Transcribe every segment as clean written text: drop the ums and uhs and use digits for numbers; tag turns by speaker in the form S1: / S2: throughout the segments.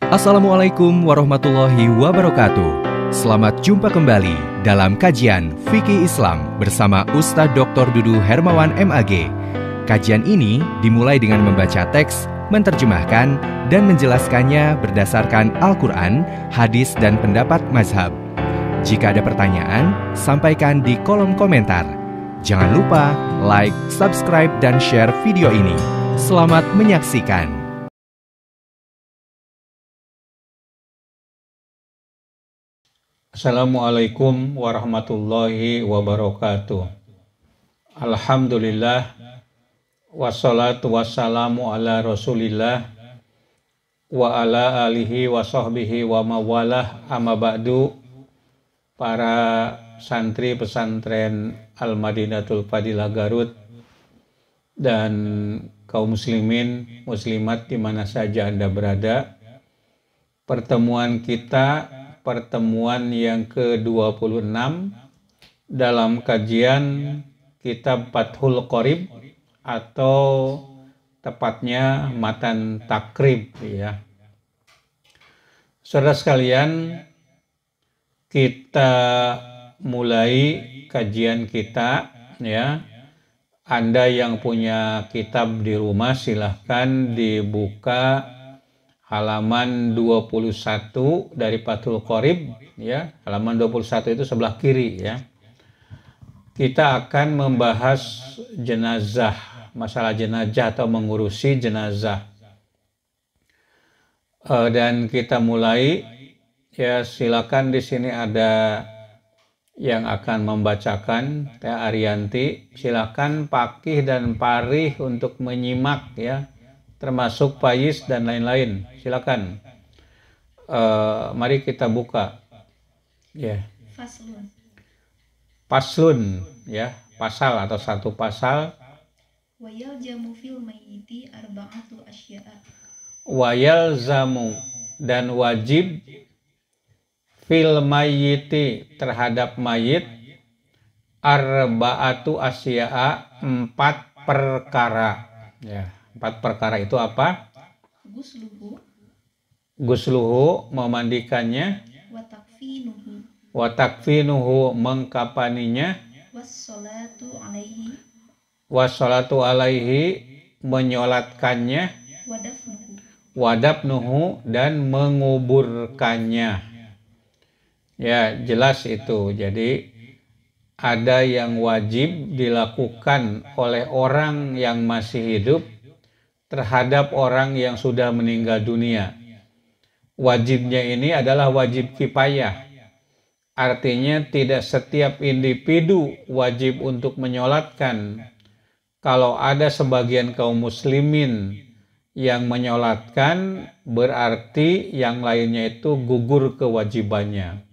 S1: Assalamualaikum warahmatullahi wabarakatuh. Selamat jumpa kembali dalam kajian Fikih Islam bersama Ustadz Dr. Dudu Hermawan MAG. Kajian ini dimulai dengan membaca teks, menerjemahkan, dan menjelaskannya berdasarkan Al-Quran, hadis, dan pendapat mazhab. Jika ada pertanyaan, sampaikan di kolom komentar. Jangan lupa like, subscribe, dan share video ini. Selamat menyaksikan.
S2: Assalamualaikum warahmatullahi wabarakatuh. Alhamdulillah, wassalatu wassalamu ala rasulillah wa ala alihi wa sahbihi wa mawalah, amma ba'du. Para santri pesantren Al-Madinatul Fadilah Garut dan kaum muslimin muslimat di mana saja Anda berada, pertemuan kita pertemuan yang ke-26 dalam kajian kitab Fathul Qorib atau tepatnya Matan Takrib ya. Saudara sekalian, kita mulai kajian kita ya. Anda yang punya kitab di rumah silahkan dibuka halaman 21 dari Fathul Qorib ya. Halaman 21 itu sebelah kiri ya. Kita akan membahas jenazah, masalah jenazah atau mengurusi jenazah. Dan kita mulai ya, silakan. Di sini ada yang akan membacakan, Teh Arianti. Silakan Pakih dan Parih untuk menyimak ya, termasuk Pais dan lain-lain. Silakan. Mari kita buka. Ya. Paslun ya, pasal atau satu pasal.
S3: Wayal jamu fil mayyiti arba'atu asya'a.
S2: Wayal zamu dan wajib fil mayyiti terhadap mayit arba'atu asya'a, 4 perkara ya. 4 perkara itu apa? Gusluhu memandikannya, wa takfinuhu mengkapaninya, wassalatu alaihi menyolatkannya, wa dafnuhu dan menguburkannya. Ya, jelas itu. Jadi ada yang wajib dilakukan oleh orang yang masih hidup terhadap orang yang sudah meninggal dunia. Wajibnya ini adalah wajib kifayah. Artinya tidak setiap individu wajib untuk menyolatkan. Kalau ada sebagian kaum muslimin yang menyolatkan, berarti yang lainnya itu gugur kewajibannya.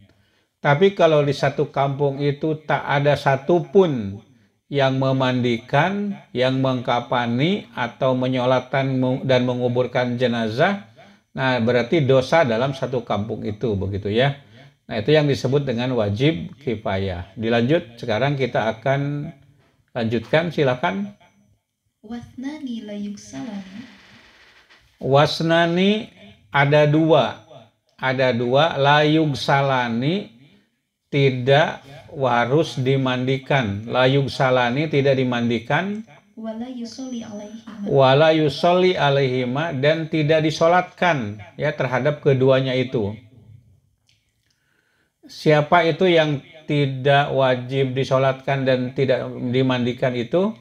S2: Tapi kalau di satu kampung itu tak ada satupun yang memandikan, yang mengkapani atau menyolatkan dan menguburkan jenazah, nah berarti dosa dalam satu kampung itu, begitu ya. Nah itu yang disebut dengan wajib kifayah. Dilanjut, sekarang kita akan lanjutkan, silakan.
S3: Wasnani la yuksalani.
S2: Wasnani ada dua la yugsalani, tidak harus dimandikan. La yugsalani tidak dimandikan. Wala yusolli alaihima dan tidak disolatkan ya terhadap keduanya itu. Siapa itu yang tidak wajib disolatkan dan tidak dimandikan itu?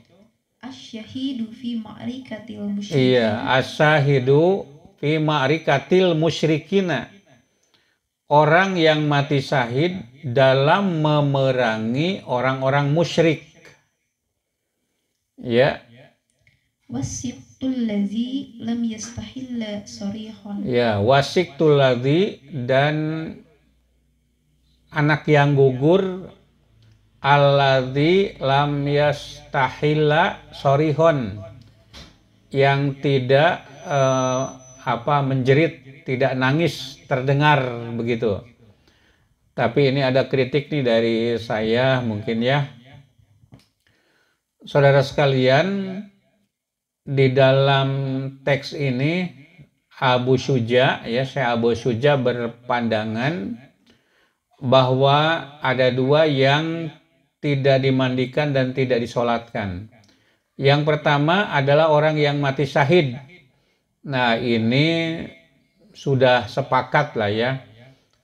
S3: Asyahidu fi ma'rikatil musyrikin.
S2: Iya, asyahidu fi ma'rikatil musyrikina. Orang yang mati syahid dalam memerangi orang-orang musyrik. Ya.
S3: Wasiqtul ladzi lam yastahilla sharihun.
S2: Ya, wasiqtul ladzi dan anak yang gugur alladzi lam yastahilla sharihun, yang tidak menjerit, tidak nangis terdengar begitu. Tapi ini ada kritik nih dari saya mungkin ya. Saudara sekalian, di dalam teks ini Abu Syuja, ya, Syekh Abu Syuja berpandangan bahwa ada dua yang tidak dimandikan dan tidak disolatkan. Yang pertama adalah orang yang mati syahid. Nah, ini sudah sepakat lah ya,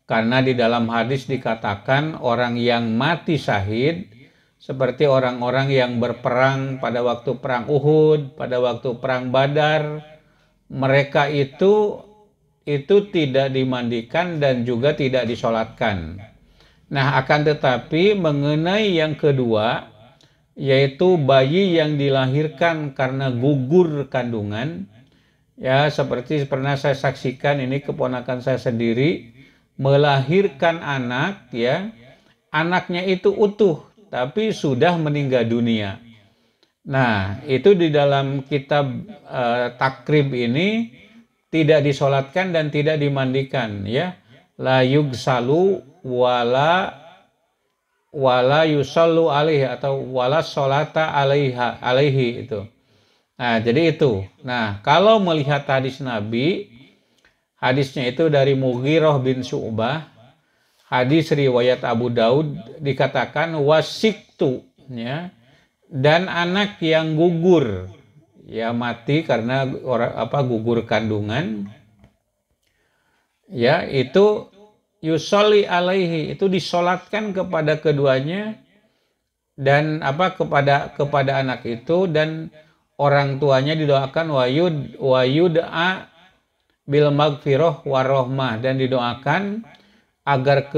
S2: karena di dalam hadis dikatakan orang yang mati syahid seperti orang-orang yang berperang pada waktu perang Uhud, pada waktu perang Badar, mereka itu tidak dimandikan dan juga tidak disolatkan. Nah, akan tetapi mengenai yang kedua, yaitu bayi yang dilahirkan karena gugur kandungan, ya, seperti pernah saya saksikan, ini keponakan saya sendiri melahirkan anak, ya, anaknya itu utuh tapi sudah meninggal dunia. Nah, itu di dalam kitab takrib ini tidak disolatkan dan tidak dimandikan, ya. La yugsalu wala yusallu alaihi atau wala sholata alaihi itu. Nah, jadi itu. Nah, kalau melihat hadis Nabi, hadisnya itu dari Mughirah bin Syu'bah, hadis riwayat Abu Daud, dikatakan wasiktu, ya, dan anak yang gugur, ya, mati karena gugur kandungan, ya, itu yusolli alaihi, itu disolatkan kepada keduanya dan kepada anak itu, dan orang tuanya didoakan wayud'a bil magfirah warohmah, dan didoakan agar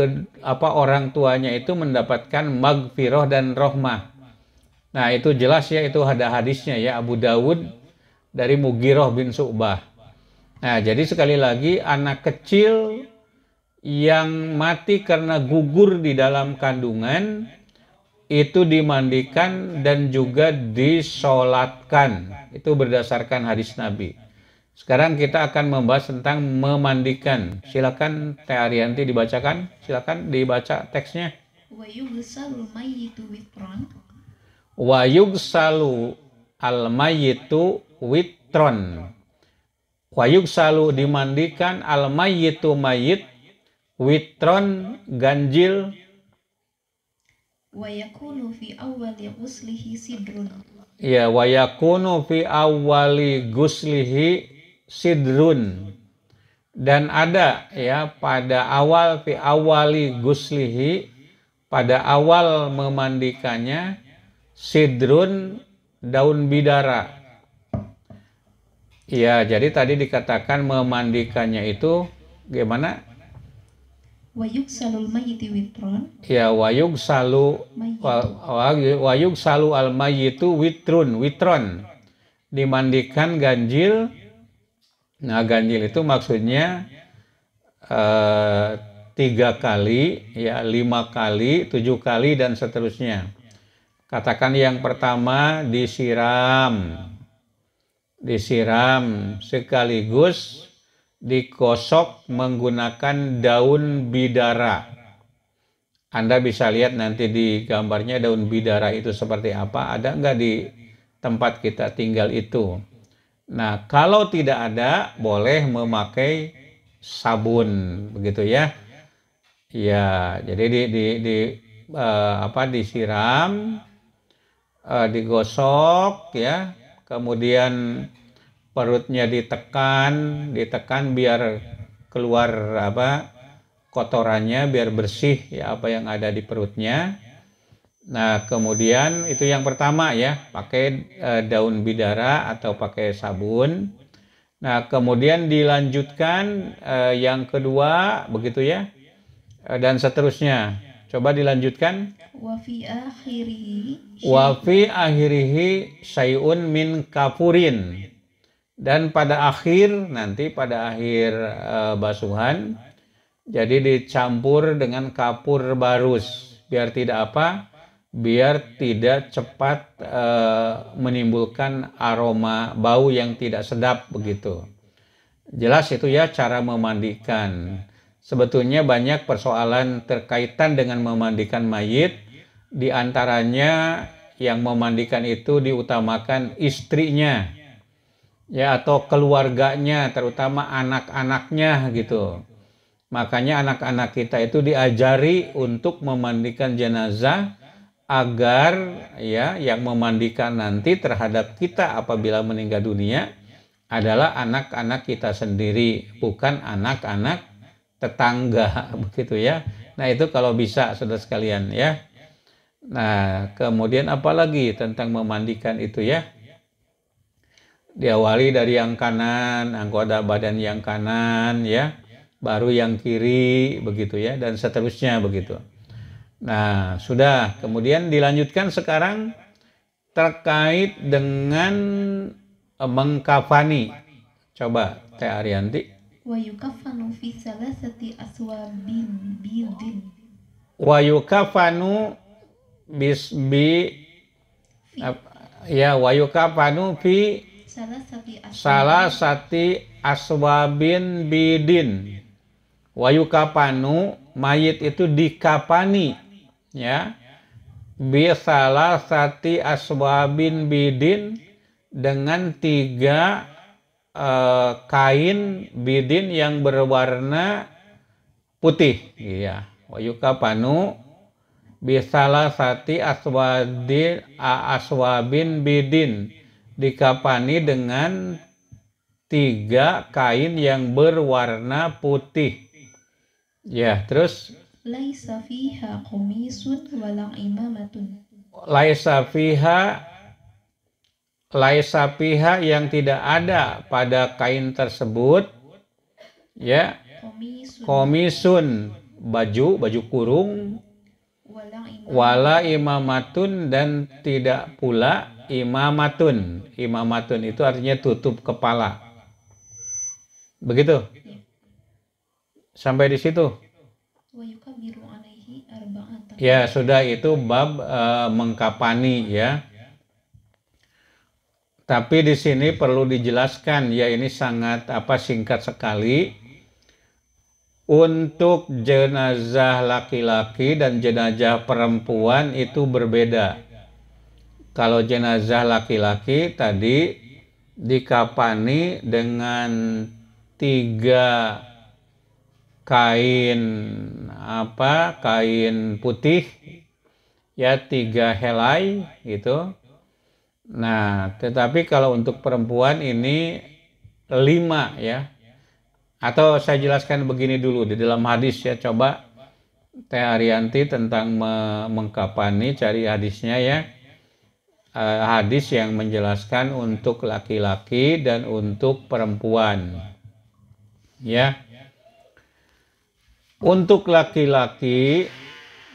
S2: orang tuanya itu mendapatkan magfirah dan rohmah. Nah, itu jelas ya, itu ada hadisnya ya, Abu Dawud dari Mughirah bin Syu'bah. Nah, jadi sekali lagi, anak kecil yang mati karena gugur di dalam kandungan itu dimandikan dan juga disolatkan. Itu berdasarkan hadis Nabi. Sekarang kita akan membahas tentang memandikan. Silakan Teh Arianti dibacakan. Silakan dibaca teksnya.
S3: Wa yughsalu mayyitu witron.
S2: Wa yughsalu al mayyitu witron. Wa yughsalu dimandikan al mayyitu mayyit, witron ganjil.
S3: Wa yakunu fi awwali ghuslihi sidrun.
S2: Ya, wa yakunu fi awwali ghuslihi sidrun, dan ada, ya, pada awal fi awali guslihi, pada awal memandikannya, sidrun, daun bidara. Ya, jadi tadi dikatakan memandikannya itu gimana?
S3: Wa yugsalul mayyiti witron.
S2: Ya, wa yugsalu al mayyitu witron, dimandikan ganjil. Nah, ganjil itu maksudnya 3 kali, ya, 5 kali, 7 kali, dan seterusnya. Katakan yang pertama disiram sekaligus digosok menggunakan daun bidara. Anda bisa lihat nanti di gambarnya daun bidara itu seperti apa, ada nggak di tempat kita tinggal itu. Nah, kalau tidak ada, boleh memakai sabun, begitu ya. Ya, jadi disiram, digosok, ya. Kemudian perutnya ditekan biar keluar kotorannya, biar bersih, ya, apa yang ada di perutnya. Nah, kemudian itu yang pertama, ya, pakai daun bidara atau pakai sabun. Nah, kemudian dilanjutkan yang kedua, begitu ya, dan seterusnya. Coba dilanjutkan.
S3: Wa fi
S2: akhirihi syai'un min kafurin. Dan pada akhir, nanti pada akhir basuhan, jadi dicampur dengan kapur barus, biar tidak biar tidak cepat menimbulkan aroma bau yang tidak sedap, begitu. Jelas itu ya cara memandikan. Sebetulnya banyak persoalan terkaitan dengan memandikan mayit, di antaranya yang memandikan itu diutamakan istrinya. ya, atau keluarganya, terutama anak-anaknya gitu. Makanya anak-anak kita itu diajari untuk memandikan jenazah agar ya yang memandikan nanti terhadap kita apabila meninggal dunia adalah anak-anak kita sendiri, bukan anak-anak tetangga begitu ya. Nah, itu kalau bisa saudara sekalian ya. Nah, kemudian apalagi tentang memandikan itu ya? Diawali dari yang kanan, anggota badan yang kanan ya, baru yang kiri begitu ya, dan seterusnya begitu. Nah, sudah. Kemudian dilanjutkan sekarang terkait dengan mengkafani. Coba Teh Arianti.
S3: Wa yukaffanu fi salasati aswabin bidin.
S2: Wa yukafanu bisbi ya wa yukafanu fi salasati aswabin bidin. Wa yukafanu, mayit itu dikapani ya, bi salasati aswabin bidin, dengan 3 kain bidin yang berwarna putih ya. Wa yukafanu bi salasati aswabin bidin, dikapani dengan 3 kain yang berwarna putih. Ya, terus
S3: Laisa fiha qamisun wala imamatun.
S2: laisa fiha yang tidak ada pada kain tersebut ya, komisun baju kurung, wala imamatun, dan tidak pula imamatun. Imamatun itu artinya tutup kepala. Begitu? Sampai di situ. Ya, sudah, itu bab mengkapani ya. Tapi di sini perlu dijelaskan ya, ini sangat singkat sekali. Untuk jenazah laki-laki dan jenazah perempuan itu berbeda. Kalau jenazah laki-laki tadi dikapani dengan 3 kain putih ya, 3 helai gitu. Nah, tetapi kalau untuk perempuan ini 5 ya. Atau saya jelaskan begini dulu di dalam hadis ya, coba Teh Arianti tentang mengkapani, cari hadisnya ya. Hadis yang menjelaskan untuk laki-laki dan untuk perempuan ya. Untuk laki-laki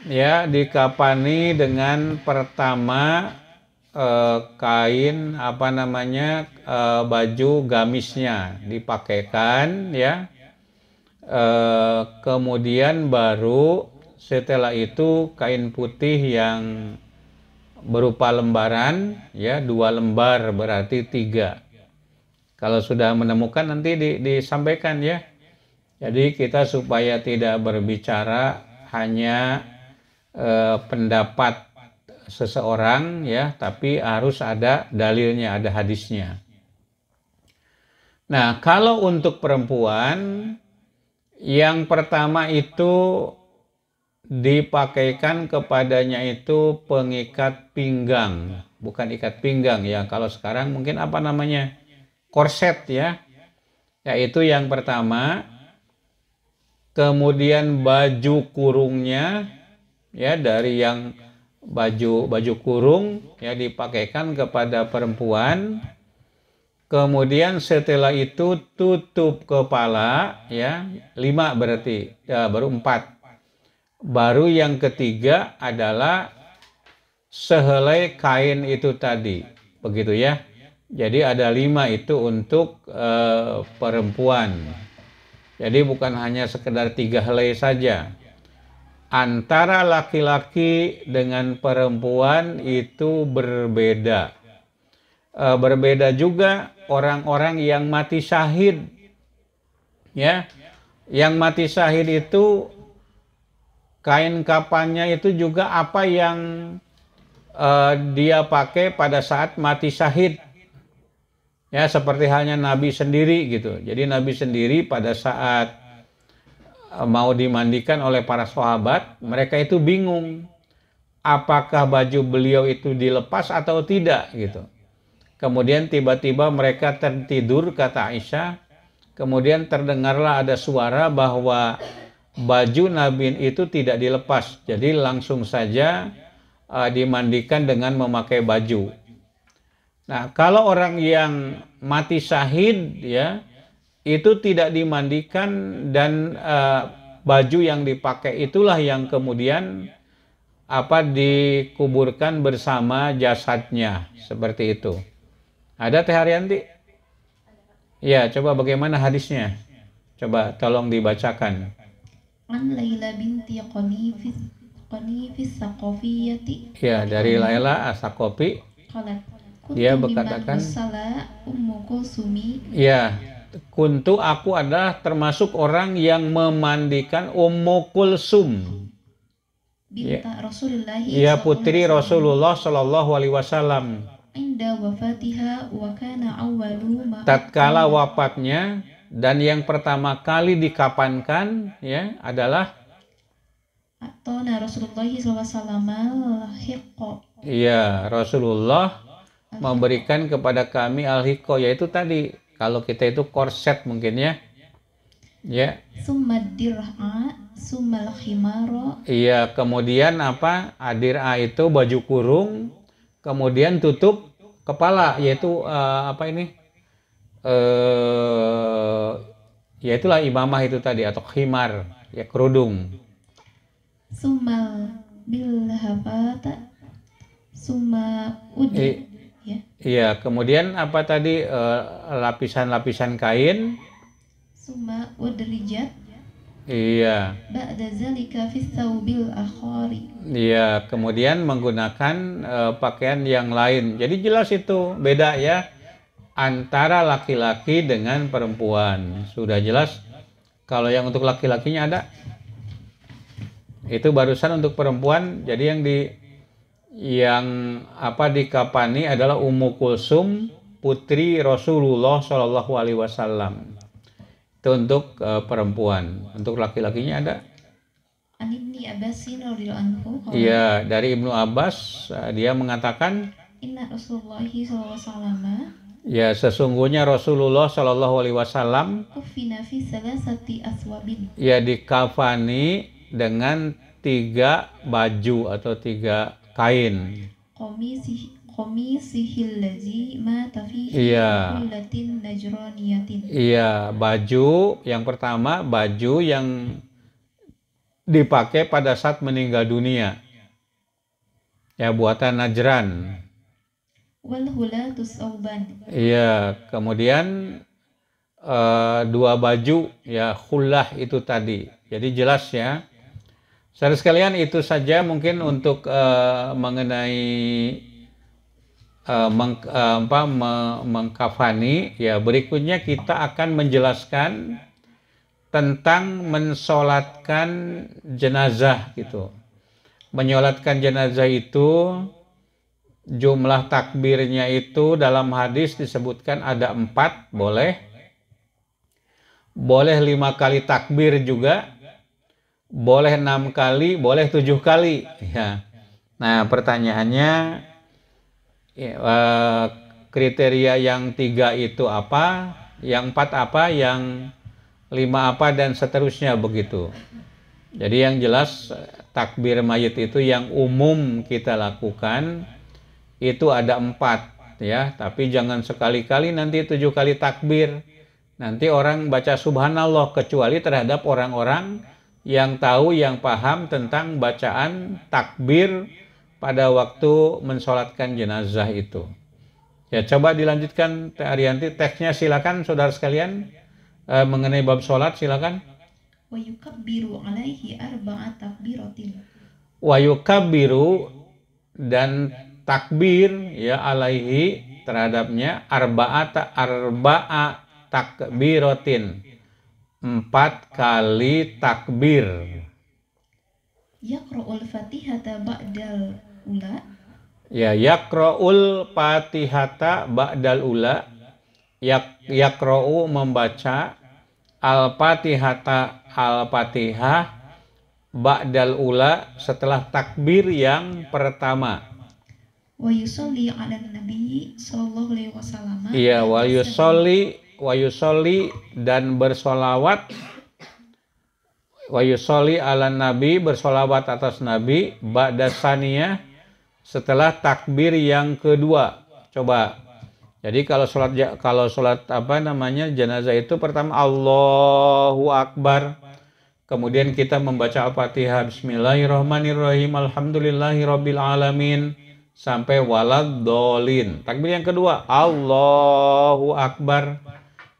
S2: ya dikapani dengan pertama kain baju gamisnya dipakaikan ya. Kemudian baru setelah itu kain putih yang berupa lembaran ya, 2 lembar berarti 3. Kalau sudah menemukan nanti disampaikan ya. Jadi kita supaya tidak berbicara hanya pendapat seseorang ya, tapi harus ada dalilnya, ada hadisnya. Nah, kalau untuk perempuan yang pertama itu dipakaikan kepadanya itu pengikat pinggang, bukan ikat pinggang ya. Kalau sekarang mungkin korset ya. Yaitu yang pertama. Kemudian baju kurungnya ya, dari yang baju kurung ya dipakaikan kepada perempuan. Kemudian setelah itu tutup kepala ya, 5 berarti ya, baru 4. Baru yang ketiga adalah sehelai kain itu tadi, begitu ya. Jadi ada 5 itu untuk perempuan. Jadi bukan hanya sekedar 3 helai saja. Antara laki-laki dengan perempuan itu berbeda. Berbeda juga orang-orang yang mati syahid. Ya, yang mati syahid itu kain kafannya itu juga apa yang dia pakai pada saat mati syahid. Ya, seperti halnya Nabi sendiri gitu. Jadi Nabi sendiri pada saat mau dimandikan oleh para sahabat, mereka itu bingung apakah baju beliau itu dilepas atau tidak gitu. Kemudian tiba-tiba mereka tertidur, kata Aisyah. Kemudian terdengarlah ada suara bahwa baju Nabi itu tidak dilepas. Jadi langsung saja dimandikan dengan memakai baju. Nah, kalau orang yang mati syahid ya, itu tidak dimandikan dan baju yang dipakai itulah yang kemudian dikuburkan bersama jasadnya, seperti itu. Ada Teh Haryanti? Ya, coba bagaimana hadisnya? Coba tolong dibacakan.
S3: An Laila binti Qanifis Saqafiyati.
S2: Ya, dari Laila As-Saqafi.
S3: Qalat.
S2: Dia
S3: Kuntu
S2: berkatakan,
S3: mimman ghassala Ummu Kulsumi.
S2: ya, kuntu aku adalah termasuk orang yang memandikan Ummu Kulsum.
S3: Binta Rasulullah.
S2: Ya, putri Rasulullah Shallallahu Alaihi Wasallam.
S3: Inda wafatiha wa kana awwalu ma.
S2: Tatkala wafatnya dan yang pertama kali dikapankan ya adalah
S3: Atona Rasulullah SAW hiqqo.
S2: iya, Rasulullah memberikan kepada kami al-hiqqo, yaitu tadi kalau kita itu korset mungkin ya. Ya.
S3: Summa dir'a, summa khimara.
S2: Iya, kemudian Adir'a itu baju kurung, kemudian tutup kepala, yaitu ya itulah imamah itu tadi atau khimar, ya kerudung.
S3: Summa bilhafata, summa udri.
S2: Iya, kemudian tadi lapisan-lapisan kain.
S3: Summa udrijat.
S2: Iya.
S3: Ba'da zalika fi thawbil akhari.
S2: Iya, kemudian menggunakan pakaian yang lain. Jadi jelas itu beda ya antara laki-laki dengan perempuan. Sudah jelas. Kalau yang untuk laki-lakinya ada. Itu barusan untuk perempuan. Jadi yang dikapani adalah Ummu Kulsum, putri Rasulullah Shallallahu Alaihi Wasallam. Itu untuk perempuan. Untuk laki-lakinya ada.
S3: An Ibni Abbasin radhiyallahu anhu.
S2: Iya, dari Ibnu Abbas dia mengatakan,
S3: Inna Rasulullah SAW.
S2: Ya, sesungguhnya Rasulullah Shallallahu Alaihi Wasallam.
S3: Kufina fi salasati aswabin.
S2: Ya, dikafani dengan 3 baju atau 3 kain.
S3: Qamisihil ladzi mata fihi hullatin najraniyatin.
S2: Iya, baju yang pertama, baju yang dipakai pada saat meninggal dunia. Ya, buatan Najran.
S3: Wal hulatu sauban.
S2: Iya, kemudian 2 baju ya khullah itu tadi. Jadi jelas ya. Saudara sekalian, itu saja mungkin untuk mengenai mengkafani. Ya, berikutnya kita akan menjelaskan tentang mensolatkan jenazah gitu. Menyolatkan jenazah itu jumlah takbirnya itu dalam hadis disebutkan ada 4, boleh 5 kali takbir juga. Boleh 6 kali, boleh 7 kali. Ya. Nah, pertanyaannya, kriteria yang 3 itu apa? Yang 4 apa? Yang 5 apa? Dan seterusnya begitu. Jadi yang jelas takbir mayit itu yang umum kita lakukan itu ada 4 ya. Tapi jangan sekali-kali nanti 7 kali takbir. Nanti orang baca subhanallah, kecuali terhadap orang-orang yang tahu, yang paham tentang bacaan takbir pada waktu mensolatkan jenazah itu. Ya, coba dilanjutkan Teh Ariyanti, teksnya silakan saudara sekalian, mengenai bab solat silakan.
S3: Wa yukabbiru alaihi arba'a takbiratin.
S2: Wa yukabbiru, dan takbir ya alaihi terhadapnya arba'a takbiratin, 4 kali takbir.
S3: Yaqra'ul Fatihata ba'dal ula.
S2: Ya, yaqra'ul Fatihata ba'dal ula. Yaqra'u membaca Al-Fatihah ba'dal ula setelah takbir yang pertama.
S3: Wa yusolli ala nabi sallallahu alaihi wasallam.
S2: Iya, wa yusolli dan bersolawat. Wa yusolli ala nabi, bersolawat atas nabi ba'da saniyah setelah takbir yang kedua. Coba. Jadi kalau sholat jenazah itu pertama Allahu Akbar, kemudian kita membaca Al-Fatihah Bismillahirrahmanirrahim Alhamdulillahirabbil alamin sampai waladdallin. Takbir yang kedua Allahu Akbar,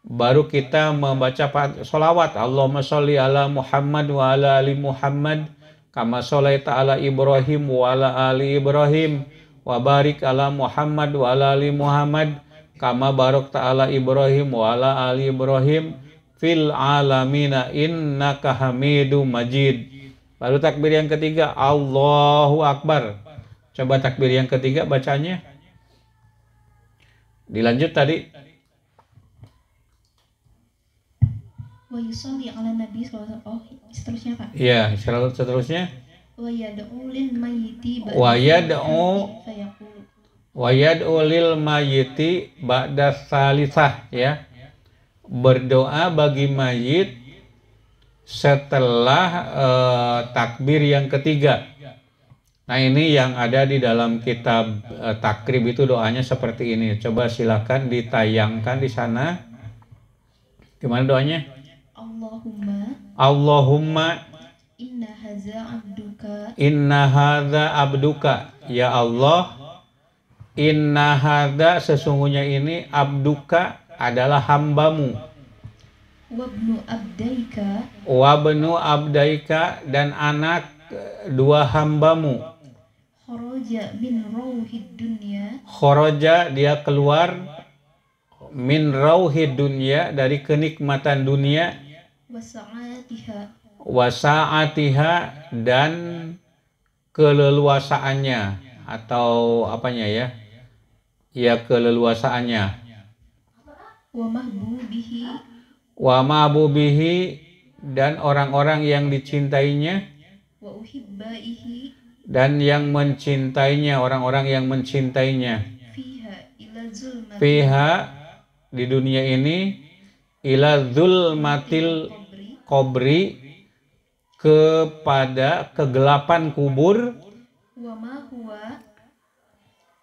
S2: baru kita membaca sholawat Allahumma sholli ala Muhammad wa ala ali Muhammad kama sholaita ala Ibrahim wa ala ali Ibrahim wa barik ala Muhammad wa ala ali Muhammad kama barakta ala Ibrahim wa ala ali Ibrahim fil alamina innaka Hamidum Majid. Baru takbir yang ketiga Allahu Akbar. Coba takbir yang ketiga bacanya. Dilanjut tadi.
S3: Wa yusolli ala nabi sallallahu alaihi wasallam. Seterusnya Pak.
S2: Iya, seterusnya.
S3: Wa yad'u lil mayyiti
S2: Wa yad'u lil mayyiti ba'da salisah, ya. Berdoa bagi mayit setelah takbir yang ketiga. Nah, ini yang ada di dalam kitab takrib itu doanya seperti ini. Coba silakan ditayangkan di sana. Gimana doanya? Allahumma inna hadza abduka. Ya Allah, inna hadza sesungguhnya ini abduka adalah hambamu. Wabnu abdaika dan anak dua hambamu. Kharaja dia keluar min rauhid dunya dari kenikmatan dunia. Wasa'atiha dan keleluasaannya atau apanya ya? Ya, keleluasaannya. Wa mahbubihi dan orang-orang yang dicintainya. Dan yang mencintainya, orang-orang yang mencintainya. Fiha di dunia ini ila zulmatil qabri kepada kegelapan kubur.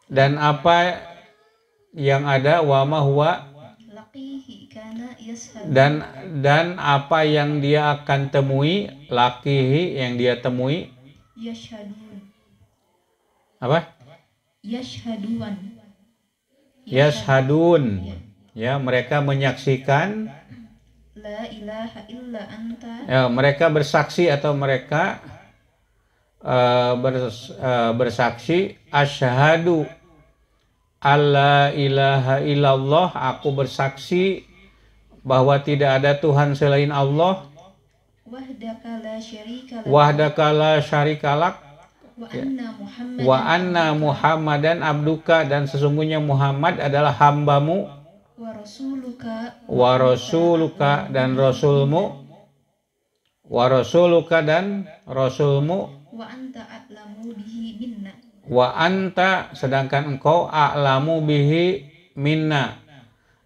S2: Dan apa yang ada wama huwa dan apa yang dia akan temui, laqihi yang dia temui, apa? Yashhadun. Ya, mereka menyaksikan. La ilaha illa anta. Ya, mereka bersaksi atau mereka bersaksi asyhadu alla ilaha illallah, aku bersaksi bahwa tidak ada Tuhan selain Allah. Wahdaka la syarikalak. Wa anna Muhammadan abduka, dan sesungguhnya Muhammad adalah hambamu. Wa rasuluka dan rasulmu. Wa rasuluka dan rasulmu. Wa anta sedangkan engkau a'lamu bihi minna,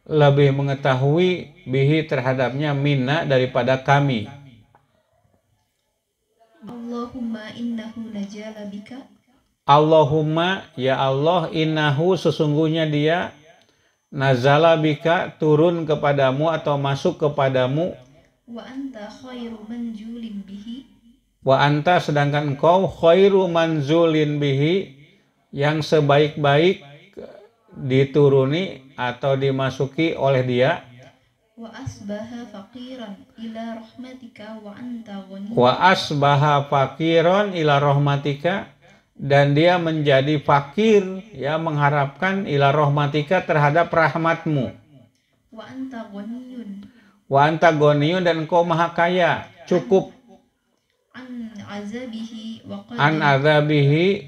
S2: lebih mengetahui bihi terhadapnya minna daripada kami.
S3: Allahumma innahu najala bika.
S2: Allahumma ya Allah, innahu sesungguhnya dia, nazala bika turun kepadamu atau masuk kepadamu.
S3: Wa anta khairu manzulin bihi.
S2: Wa anta sedangkan engkau khairu manzulin bihi, yang sebaik-baik dituruni atau dimasuki oleh dia.
S3: Wa asbaha faqiran ila rahmatika wa anta ghani.
S2: Wa asbaha faqiran ila rahmatika, dan dia menjadi fakir, ya, mengharapkan ila rahmatika terhadap rahmatmu.
S3: Wa anta ghaniyun.
S2: Wa anta ghaniyun dan engkau maha kaya, cukup. An azabihi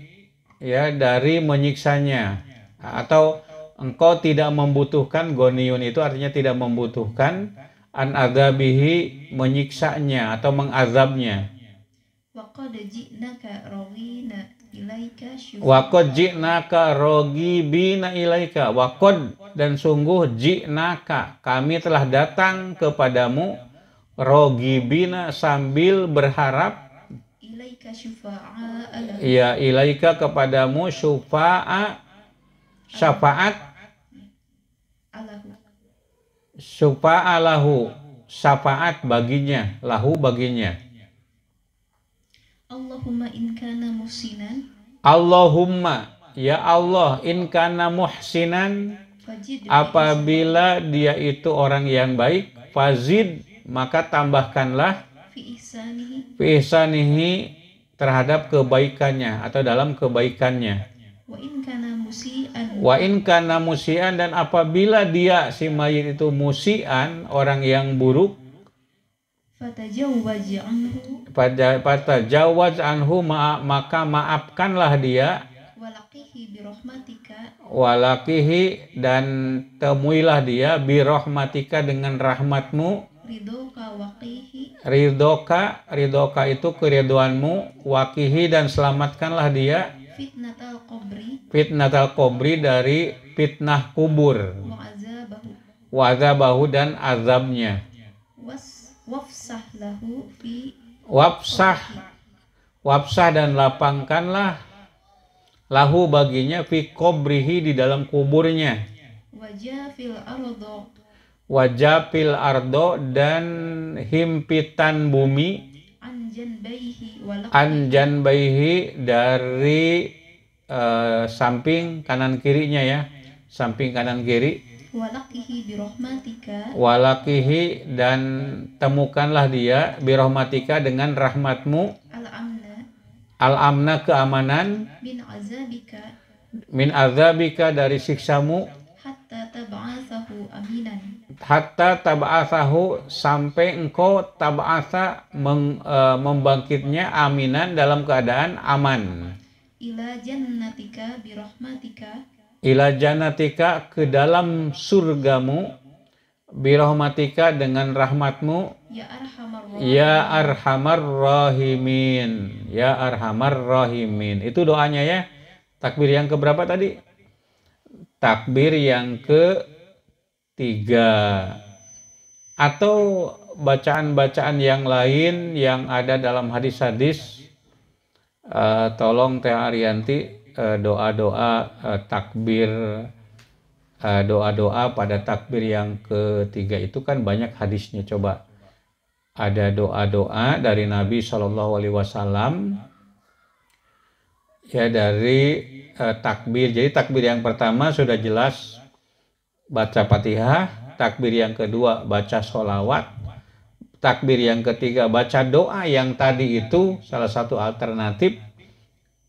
S2: ya, dari menyiksanya, atau engkau tidak membutuhkan, goniyun itu artinya tidak membutuhkan, an adzabihi menyiksanya atau mengazabnya.
S3: Wa qad ji'naka raghina ilaika syufa'a.
S2: Wa qad ji'naka raghibina ilaika. Wa qad dan sungguh ji'naka kami telah datang kepadamu raghibina sambil berharap,
S3: Ilaika syufa'a alahu.
S2: ya ilaika kepadamu syafaat
S3: Alahu.
S2: syafa'alahu syafaat baginya, lahu baginya.
S3: Allahumma in kana muhsinan
S2: Allahumma ya Allah in kana muhsinan,
S3: fajid
S2: apabila dia itu orang yang baik, fazid maka tambahkanlah
S3: fi ihsanihi
S2: fi ihsanihi terhadap kebaikannya atau dalam kebaikannya.
S3: wa in kana musian
S2: Wa in kana musian, dan apabila dia si mayit itu musian, orang yang buruk,
S3: fatajawwaz anhu
S2: fatajawaz anhu maka maafkanlah dia,
S3: walaqihi bi rahmatika
S2: walakihi dan temuilah dia birahmatika dengan rahmatmu,
S3: ridhoka waqihi
S2: ridhoka itu keriduanmu, wakihi dan selamatkanlah dia fitnatal qabri dari fitnah kubur,
S3: wa azabahu
S2: dan azabnya,
S3: wafsah lahu fi
S2: wafsah dan lapangkanlah lahu baginya fi qabrihi di dalam kuburnya, wajafil ardo dan himpitan bumi, anjanbaihi dari samping kanan kirinya, ya samping kanan kiri, walakihi dan temukanlah dia birahmatika dengan rahmatmu, al-amna keamanan, min azabika dari siksamu, hatta tab'atsahu sampai engkau tab'atsa membangkitnya aminan dalam keadaan aman,
S3: ila jannatika birahmatika
S2: ke dalam surgamu, birahmatika dengan rahmatmu, ya arhamar rahimin. Itu doanya, ya. Takbir yang keberapa tadi? Takbir yang ketiga. Atau bacaan-bacaan yang lain yang ada dalam hadis-hadis, tolong Teh Arianti doa-doa takbir, doa-doa pada takbir yang ketiga itu kan banyak hadisnya. Coba ada doa-doa dari Nabi SAW, ya, dari takbir. Jadi takbir yang pertama sudah jelas baca Fatihah, takbir yang kedua baca sholawat, takbir yang ketiga baca doa yang tadi itu salah satu alternatif,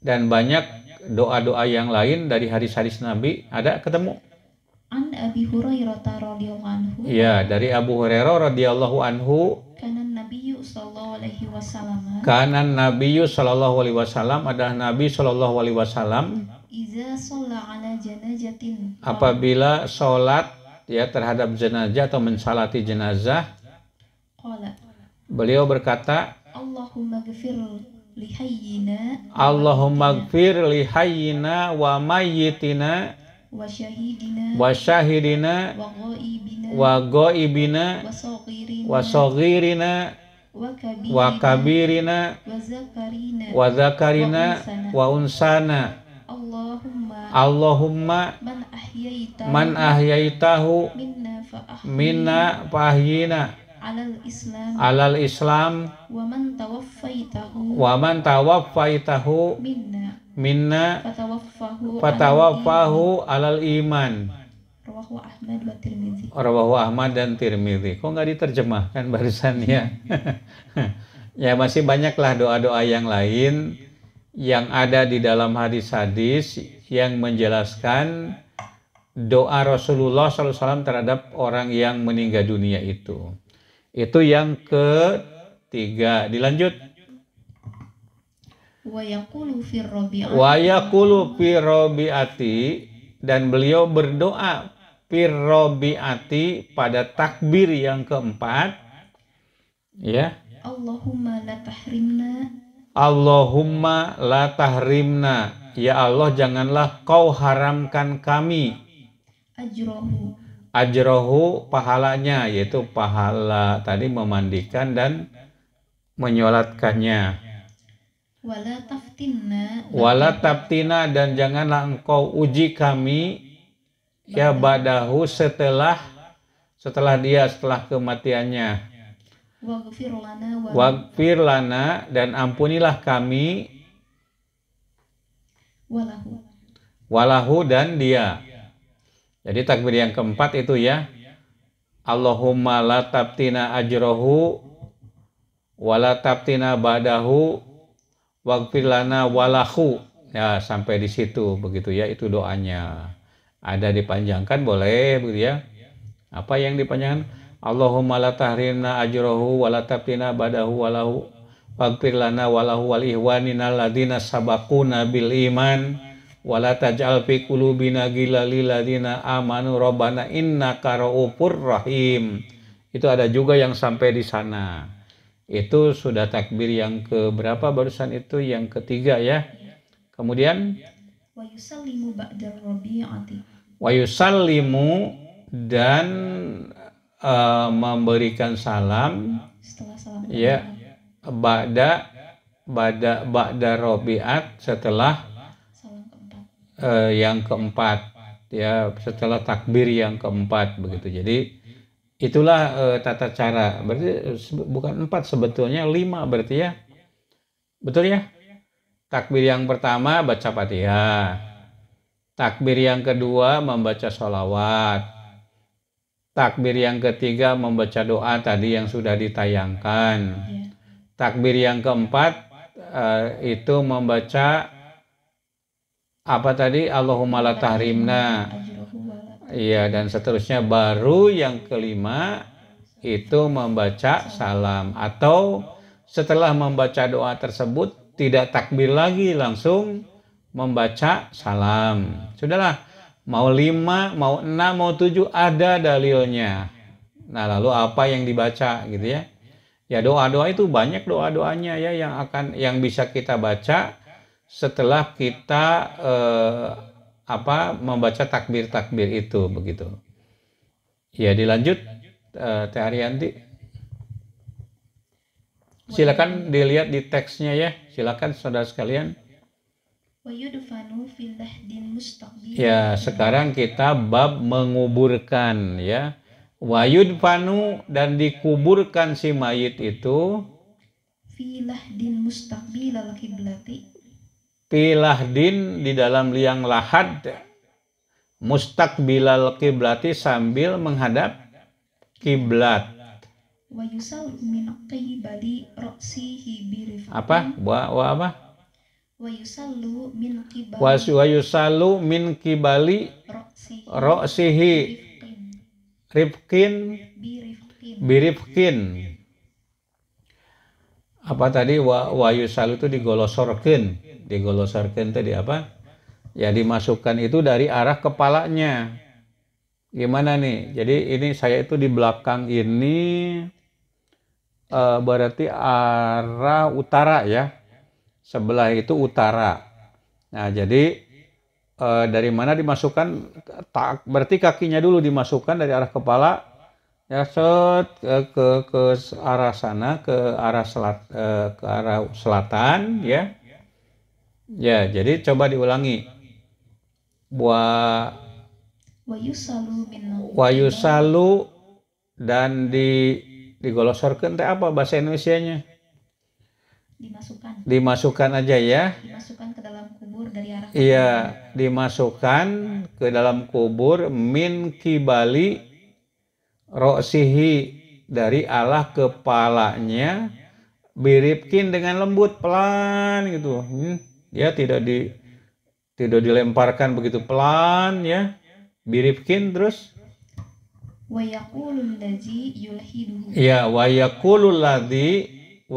S2: dan banyak doa-doa yang lain dari hadis-hadis Nabi ada ketemu.
S3: An Abi Hurairah radhiyallahu anhu.
S2: Ya, dari Abu Hurairah radhiyallahu anhu.
S3: Kanan Nabiyyu sallallahu alaihi
S2: wasallam. Adalah Nabi sallallahu alaihi wasallam.
S3: Iza shalla ala janazatin.
S2: Apabila sholat, ya, terhadap jenazah atau mensalati jenazah.
S3: Qala.
S2: Beliau berkata,
S3: Allahumma ghfir lihayyina
S2: wa mayyitina
S3: wa
S2: syahidina wa ghaibina wa saghirina wa kabirina wa zakarina wa unsana. Allahumma man ahyaitahu minna fahyina alal Islam wa man tawaffaitahu minna fatawaffahu alal iman. Rawahu Ahmad dan Tirmidzi. Kok nggak diterjemahkan barusan, ya? Ya, masih banyaklah doa-doa yang lain yang ada di dalam hadis-hadis yang menjelaskan doa Rasulullah SAW terhadap orang yang meninggal dunia itu. Itu yang ketiga. Dilanjut. Wa yaqulu fi rabi'ati, dan beliau berdoa firrobiati pada takbir yang keempat, ya.
S3: Allahumma la tahrimna.
S2: Allahumma la tahrimna. Ya Allah, janganlah kau haramkan kami.
S3: Ajrohu.
S2: Ajrohu, pahalanya, yaitu pahala tadi memandikan dan menyolatkannya.
S3: Wala taftinna.
S2: Wala taftina, dan janganlah engkau uji kami, ya badahu, setelah dia, setelah kematiannya. Waghfir lana, dan ampunilah kami, walahu, dan dia. Jadi takbir yang keempat itu ya, Allahumma la tabtina ajrohu wala tabtina ba'dahu waghfir lana walahu. Ya, sampai di situ begitu ya, itu doanya. Ada dipanjangkan boleh begitu ya. Apa yang dipanjangkan? Allahumma la tahrimna ajrohu wala tabtina ba'dahu walahu waghfir lana walahu wal ihwanina alladziina sabaquna bil iman wala taj'al fi qulubina ghillan lil ladzina amanu rabbana innaka ra'ufur rahim. Itu ada juga yang sampai di sana. Itu sudah takbir yang keberapa barusan itu? Yang ketiga ya. Kemudian
S3: wa yusallimu ba'da rabi'ati.
S2: Wa yusallimu, dan memberikan salam
S3: setelah salam
S2: ya, ba'da rabi'at, setelah yang keempat ya, setelah takbir yang keempat begitu. Jadi itulah tata cara. Berarti bukan 4 sebetulnya, 5 berarti ya. Betul ya? Takbir yang pertama baca Fatihah. Takbir yang kedua membaca sholawat. Takbir yang ketiga membaca doa tadi yang sudah ditayangkan. Takbir yang keempat itu membaca apa tadi? Allahumma la tahrimna. Iya, dan seterusnya. Baru yang kelima itu membaca salam, atau setelah membaca doa tersebut tidak takbir lagi, langsung membaca salam. Sudahlah, mau 5, mau 6, mau 7 ada dalilnya. Nah, lalu apa yang dibaca gitu ya? Ya, doa-doa itu banyak doa-doanya ya yang bisa kita baca setelah kita membaca takbir-takbir itu begitu. Ya, dilanjut Teh Ariyanti. Silakan dilihat di teksnya ya. Silakan saudara sekalian. Ya, sekarang kita bab menguburkan ya. Wayudfanu, dan dikuburkan si mayit itu
S3: filahdin mustaqbilal kiblati.
S2: Filahdin, di dalam liang lahad, mustaqbilal kiblati, sambil menghadap kiblat.
S3: Wa yusallu min qibali ra'sihi birifqin.
S2: Apa? Apa?
S3: Wa yusallu min qibali.
S2: Wa yusallu min qibali ra'sihi rifqin birifqin. Apa tadi? Wa yusallu itu digolosorkeun tadi apa? Ya, dimasukkan itu dari arah kepalanya. Gimana nih? Jadi ini saya itu di belakang ini berarti arah utara ya. Sebelah itu utara. Nah, jadi dari mana dimasukkan? Berarti kakinya dulu dimasukkan dari arah kepala ya, ke arah sana, ke arah selatan ya. Ya, jadi coba diulangi. Wa yusalu, dan digolosorkeun teh apa bahasa Indonesianya? Dimasukkan aja ya.
S3: Dimasukkan ke dalam kubur dari arah.
S2: Iya, dimasukkan ke dalam kubur min kibali ro'sihi, dari alah kepalanya, birifkin, dengan lembut, pelan gitu. Ya, tidak dilemparkan begitu, pelan ya. Birifkin, terus
S3: wa yaqulul ladzi yulhiduhu.
S2: Ya, wa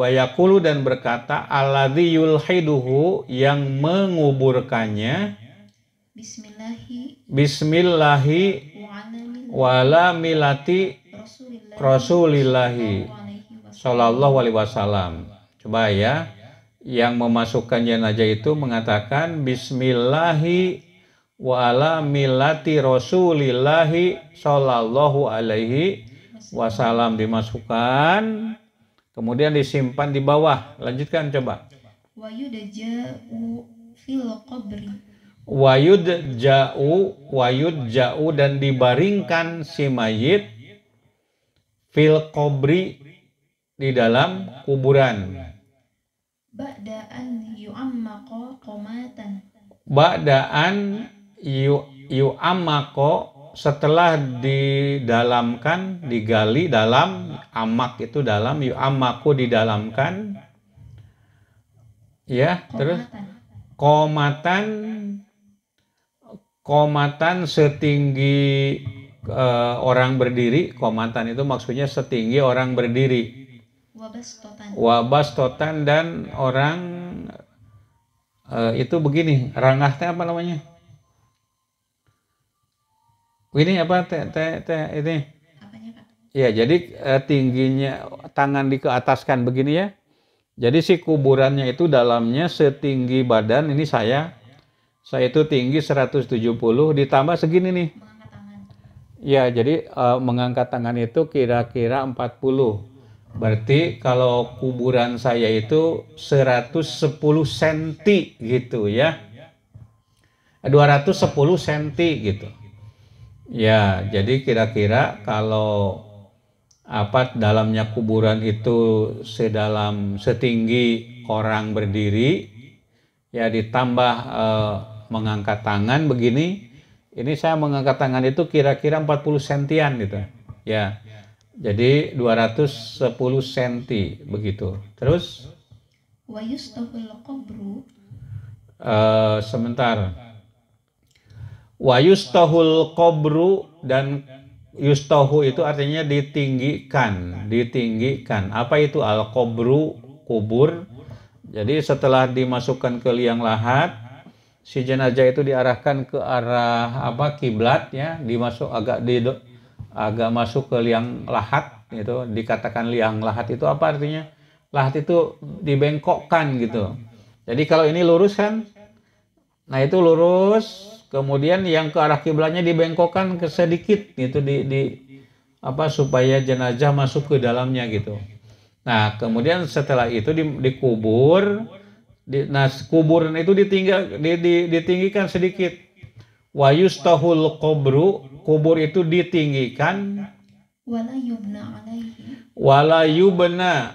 S2: yaqulu, dan berkata alladzi yulhiduhu, yang menguburkannya. Bismillahi wala milati Rasulillahi Shallallahu alaihi wasallam. Coba ya, yang memasukkan jenazah itu mengatakan Bismillahi wa ala millati Rasulillahi Shallallahu alaihi wasallam, dimasukkan, kemudian disimpan di bawah. Lanjutkan coba. Wayudja'u dan dibaringkan si mayit fil qabri di dalam kuburan. Ba'daan yu'ammaqo setelah didalamkan, digali dalam, amak itu dalam, yu'ammaqu didalamkan. Ya, terus komatan setinggi orang berdiri. Komatan itu maksudnya setinggi orang berdiri. Wabastotan dan orang itu begini, rangahnya apa namanya? Ini apa ini? Apanya, Pak? Ya, jadi tingginya tangan dikeataskan begini ya. Jadi si kuburannya itu dalamnya setinggi badan. Ini saya itu tinggi 170 ditambah segini nih. Mengangkat tangan. Ya, jadi mengangkat tangan itu kira-kira 40. Berarti kalau kuburan saya itu 110 cm gitu ya. 210 cm gitu. Ya, jadi kira-kira kalau dalamnya kuburan itu setinggi orang berdiri, ya ditambah mengangkat tangan begini. Ini saya mengangkat tangan itu kira-kira 40 sentian gitu. Ya. Jadi 210 cm begitu. Terus wayustahul qabru sebentar. Wayustahul qabru, dan yustahu itu artinya ditinggikan. Apa itu al-qabru? Kubur. Jadi setelah dimasukkan ke liang lahat, si jenazah itu diarahkan ke arah kiblat ya, agak masuk ke liang lahat itu. Dikatakan liang lahat itu apa artinya? Lahat itu dibengkokkan gitu. Jadi kalau ini lurus kan, nah itu lurus, kemudian yang ke arah kiblatnya dibengkokkan ke sedikit gitu, supaya jenazah masuk ke dalamnya gitu. Nah kemudian setelah itu dikubur, kuburan itu ditinggikan sedikit. Wayustahul qabru, kubur itu ditinggikan. Wala yubna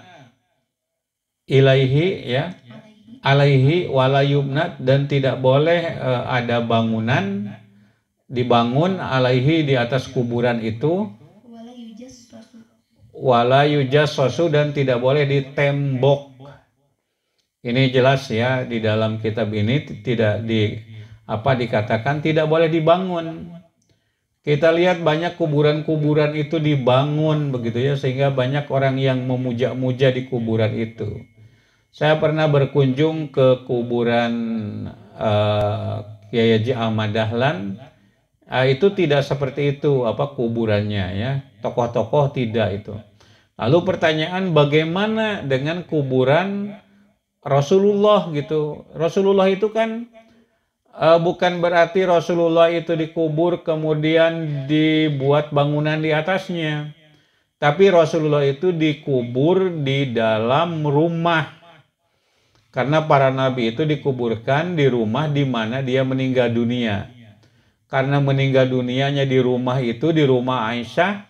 S2: ilaihi ya. Alaihi wala yubna, dan tidak boleh ada bangunan dibangun alaihi di atas kuburan itu. Wala yujassasu, dan tidak boleh ditembok. Ini jelas ya, di dalam kitab ini tidak dikatakan tidak boleh dibangun. Kita lihat banyak kuburan-kuburan itu dibangun begitu ya, sehingga banyak orang yang memuja-muja di kuburan itu. Saya pernah berkunjung ke kuburan Kiai Haji Ahmad Dahlan. Itu tidak seperti itu kuburannya ya. Tokoh-tokoh tidak itu. Lalu pertanyaan, bagaimana dengan kuburan Rasulullah gitu? Rasulullah itu kan bukan berarti Rasulullah itu dikubur kemudian dibuat bangunan di atasnya. Tapi Rasulullah itu dikubur di dalam rumah. Karena para nabi itu dikuburkan di rumah di mana dia meninggal dunia. Karena meninggal dunianya di rumah itu, di rumah Aisyah,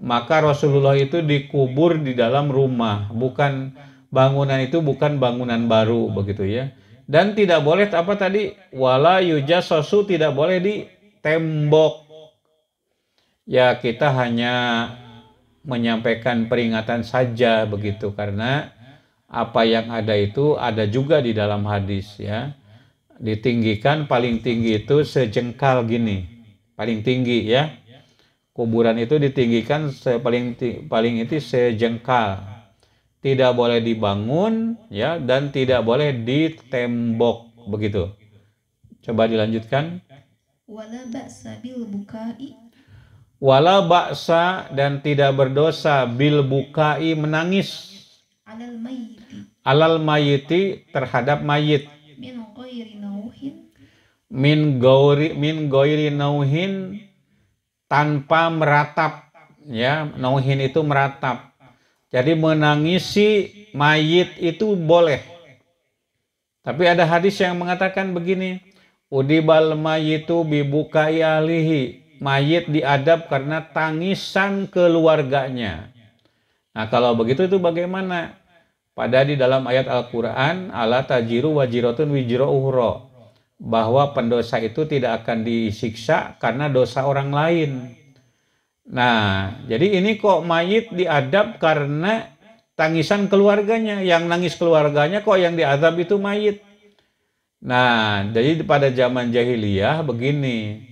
S2: maka Rasulullah itu dikubur di dalam rumah. Bukan bangunan itu, bukan bangunan baru begitu ya. Dan tidak boleh wala yujassasu, tidak boleh ditembok. Ya, kita hanya menyampaikan peringatan saja begitu, karena apa yang ada itu ada juga di dalam hadis ya. Ditinggikan, paling tinggi itu sejengkal gini. Paling tinggi ya. Kuburan itu ditinggikan paling itu sejengkal. Tidak boleh dibangun ya, dan tidak boleh ditembok begitu. Coba dilanjutkan.
S3: Wala ba'sa bil bukai.
S2: Wala ba'sa dan tidak berdosa bil bukai menangis. Alal mayiti terhadap mayit.
S3: Min ghairi nauhin.
S2: Min ghairi nauhin tanpa meratap. Ya, nauhin itu meratap. Jadi menangisi mayit itu boleh. Tapi ada hadis yang mengatakan begini, udibal mayitu bibukai alihi. Mayit diadab karena tangisan keluarganya. Nah, kalau begitu itu bagaimana? Padahal di dalam ayat Al-Quran, ala tajiru wajiratun wijra uhra, bahwa pendosa itu tidak akan disiksa karena dosa orang lain. Nah, jadi ini kok mayit diadab karena tangisan keluarganya. Yang nangis keluarganya kok yang diadab itu mayit. Nah, jadi pada zaman jahiliyah begini.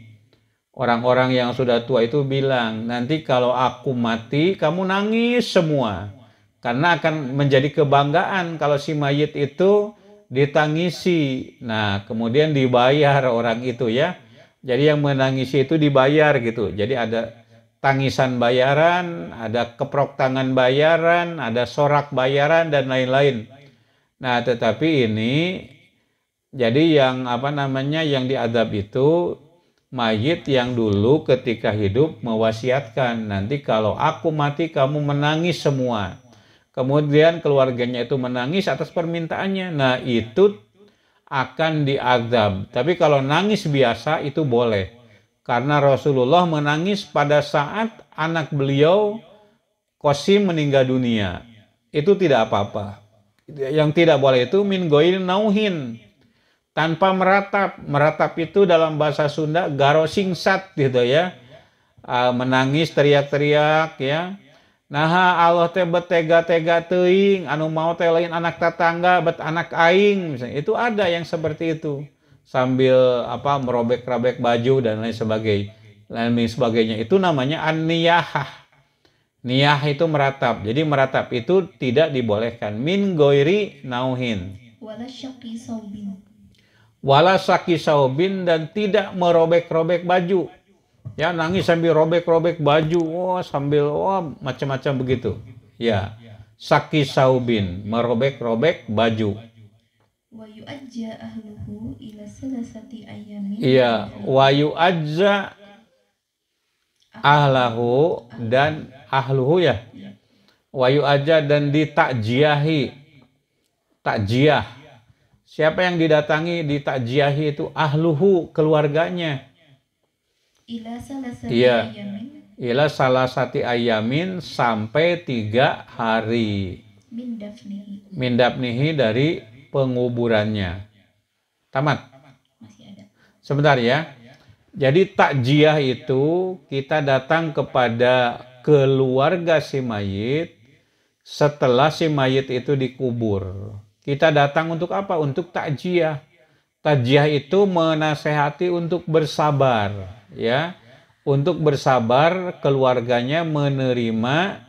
S2: Orang-orang yang sudah tua itu bilang, nanti kalau aku mati, kamu nangis semua. Karena akan menjadi kebanggaan kalau si mayit itu ditangisi. Nah, kemudian dibayar orang itu ya. Jadi yang menangisi itu dibayar gitu. Jadi ada tangisan bayaran, ada keprok tangan bayaran, ada sorak bayaran, dan lain-lain. Nah, tetapi ini, jadi yang yang diadab itu, mayit yang dulu ketika hidup mewasiatkan, nanti kalau aku mati kamu menangis semua. Kemudian keluarganya itu menangis atas permintaannya. Nah, itu akan diazab. Tapi kalau nangis biasa itu boleh. Karena Rasulullah menangis pada saat anak beliau Qasim meninggal dunia. Itu tidak apa-apa. Yang tidak boleh itu min ghairi nauhin. Tanpa meratap. Meratap itu dalam bahasa Sunda garosingsat gitu ya. Menangis teriak-teriak ya. Nah Allah teh betega-tega teuing anu mau teh lain anak tetangga bet anak aing misalnya. Itu ada yang seperti itu. Sambil merobek-robek baju dan lain sebagainya. Itu namanya an-niyahah. Niyah itu meratap. Jadi meratap itu tidak dibolehkan. Min ghairi nauhin. Wala syaqi saubin dan tidak merobek-robek baju. Ya, nangis sambil robek-robek baju, sambil macam-macam begitu. Ya, syaqi saubin, merobek-robek baju.
S3: Wa yu'ajja ahluhu ila salasati ayyamin.
S2: Iya, wa yu'ajja ahlahu dan ahluhu ya. Wa yu'ajja dan ditakjiahi. Takjiah. Siapa yang didatangi di takjiahi itu ahluhu, keluarganya.
S3: Ila salasati ayamin.
S2: Ila salasati ayamin sampai 3 hari. Min dafnihi dari penguburannya. Tamat.
S3: Masih ada.
S2: Sebentar ya. Jadi takjiah itu kita datang kepada keluarga si mayit setelah si mayit itu dikubur. Kita datang untuk apa? Untuk takjiah. Takjiah itu menasehati untuk bersabar, ya. Untuk bersabar keluarganya menerima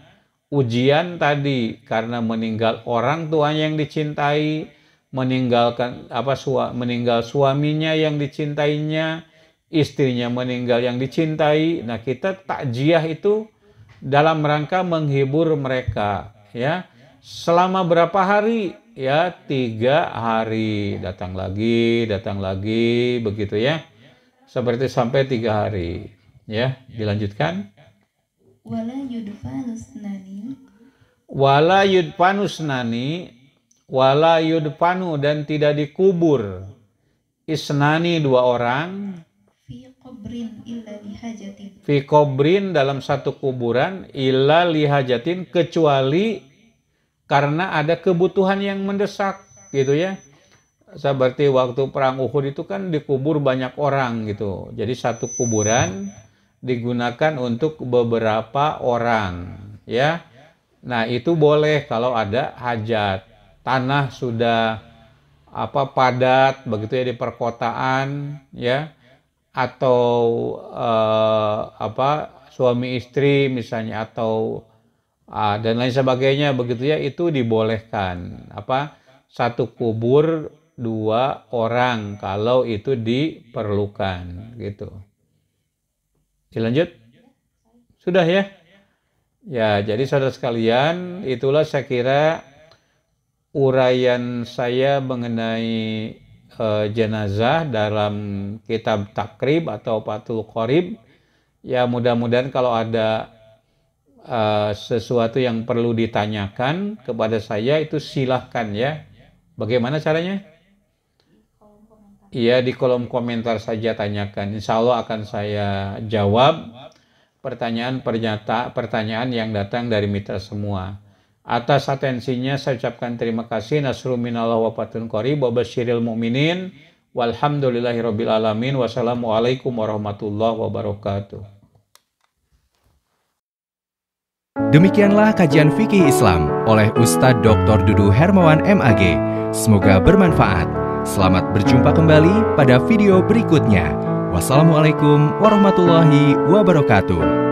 S2: ujian tadi karena meninggal orang tuanya yang dicintai, meninggal suaminya yang dicintainya, istrinya meninggal yang dicintai. Nah, kita takjiah itu dalam rangka menghibur mereka, ya. Selama berapa hari? Ya, 3 hari, datang lagi, begitu ya. Seperti sampai 3 hari. Ya, dilanjutkan.
S3: Wala yudfanusnani.
S2: Wala yudfanusnani. Wala yudfanu dan tidak dikubur. Isnani 2 orang.
S3: Fi qabrin illa lihajatin.
S2: Fi qabrin dalam satu kuburan illa lihajatin kecuali karena ada kebutuhan yang mendesak gitu ya. Seperti waktu perang Uhud itu kan dikubur banyak orang gitu. Jadi satu kuburan digunakan untuk beberapa orang ya. Nah, itu boleh kalau ada hajat. Tanah sudah padat begitu ya di perkotaan ya. Atau suami istri misalnya atau dan lain sebagainya begitu ya, itu dibolehkan satu kubur 2 orang kalau itu diperlukan gitu. Dilanjut? Sudah ya? Ya, jadi saudara sekalian, itulah saya kira uraian saya mengenai jenazah dalam kitab Takrib atau Fathul Qorib. Ya, mudah-mudahan kalau ada sesuatu yang perlu ditanyakan kepada saya itu silahkan ya. Bagaimana caranya? Iya, di kolom komentar saja tanyakan. Insya Allah akan saya jawab pertanyaan yang datang dari mitra semua. Atas atensinya saya ucapkan terima kasih. Nasrul minallah wa fathun qarib wa basyiril mu'minin. Walhamdulillahirabbil alamin. Wassalamualaikum warahmatullahi wabarakatuh.
S1: Demikianlah kajian fikih Islam oleh Ustadz Dr. Dudu Hermawan MAG. Semoga bermanfaat. Selamat berjumpa kembali pada video berikutnya. Wassalamualaikum warahmatullahi wabarakatuh.